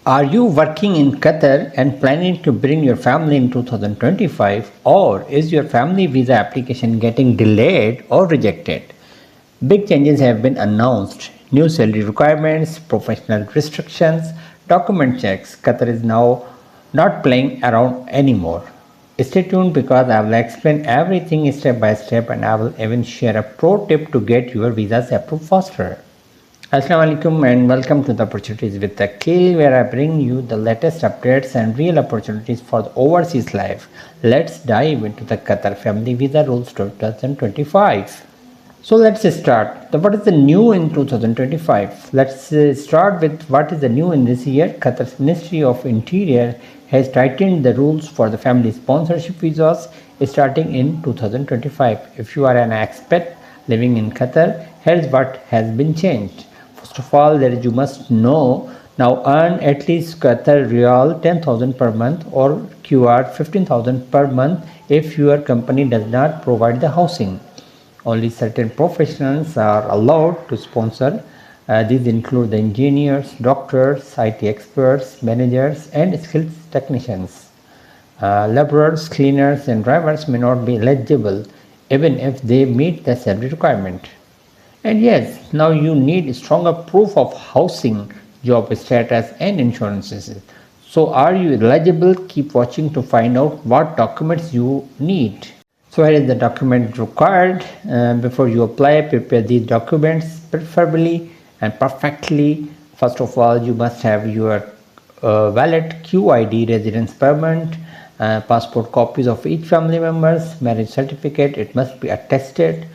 Are you working in Qatar and planning to bring your family in 2025, or is your family visa application getting delayed or rejected? Big changes have been announced. New salary requirements, professional restrictions, document checks. Qatar is now not playing around anymore. Stay tuned because I will explain everything step by step and I will even share a pro tip to get your visas approved faster. Assalamualaikum and welcome to the Opportunities with Aqeel, where I bring you the latest updates and real opportunities for the overseas life. Let's dive into the Qatar Family Visa Rules 2025. So let's start. What is the new in 2025? Let's start with what is the new in this year. Qatar's Ministry of Interior has tightened the rules for the family sponsorship visas starting in 2025. If you are an expat living in Qatar, here's what has been changed. First of all, you must know now earn at least Qatar Real 10,000 per month or QR 15,000 per month if your company does not provide the housing. Only certain professionals are allowed to sponsor. These include the engineers, doctors, IT experts, managers, and skilled technicians. Laborers, cleaners, and drivers may not be eligible even if they meet the salary requirement. And yes, now you need stronger proof of housing, job status, and insurances. So, are you eligible? Keep watching to find out what documents you need. So here is the document required. Before you apply, prepare these documents preferably and perfectly. First of all, you must have your valid QID, residence permit, passport copies of each family members, marriage certificate, it must be attested,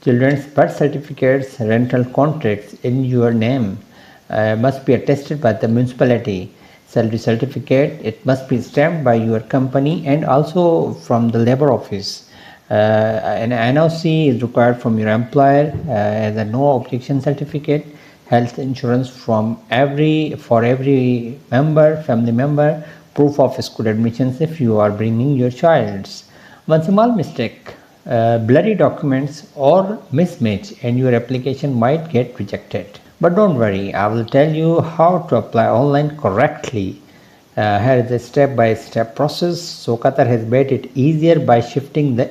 children's birth certificates, rental contracts in your name must be attested by the municipality. Salary certificate, it must be stamped by your company and also from the labor office. An NOC is required from your employer as a no objection certificate. Health insurance for every family member, proof of school admissions if you are bringing your child. One small mistake, blurry documents or mismatch and your application might get rejected. But don't worry, I will tell you how to apply online correctly. Here is a step-by-step process. So Qatar has made it easier by shifting the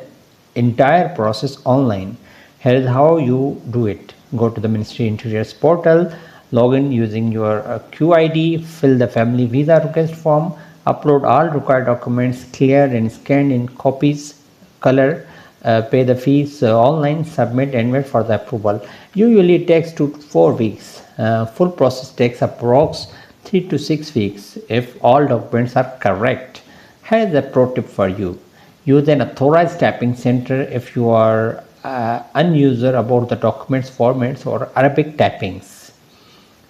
entire process online. Here is how you do it. Go to the Ministry Interior's portal, log in using your QID, fill the family visa request form, upload all required documents, clear and scanned in copies, color, pay the fees online, submit and wait for the approval. Usually it takes 2 to 4 weeks. Full process takes approx 3 to 6 weeks if all documents are correct. Here is a pro tip for you. Use an authorized typing center if you are unusual about the documents formats or Arabic typings.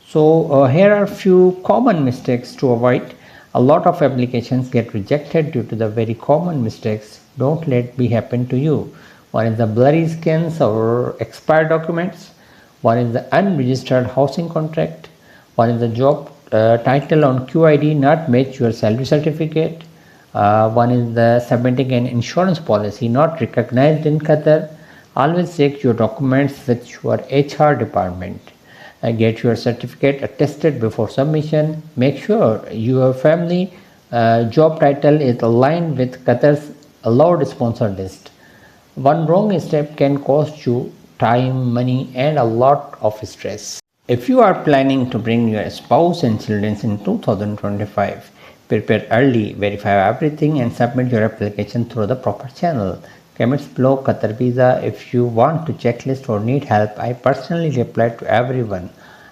So here are a few common mistakes to avoid. A lot of applications get rejected due to the very common mistakes. Don't let it be happen to you. One is the blurry scans or expired documents. One is the unregistered housing contract. One is the job title on QID not match your salary certificate. One is the submitting an insurance policy not recognized in Qatar. Always check your documents with your HR department. Get your certificate attested before submission. Make sure your family job title is aligned with Qatar's allowed sponsor list. One wrong step can cost you time, money, and a lot of stress. If you are planning to bring your spouse and children in 2025, prepare early, verify everything and submit your application through the proper channel. Comments below Qatar Visa if you want to checklist or need help. I personally reply to everyone.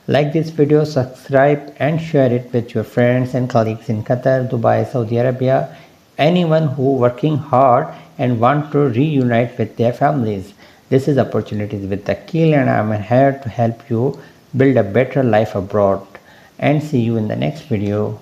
Like this video, subscribe and share it with your friends and colleagues in Qatar, Dubai, Saudi Arabia, anyone who working hard and want to reunite with their families. This is Opportunities with Aqeel and I am here to help you build a better life abroad. And see you in the next video.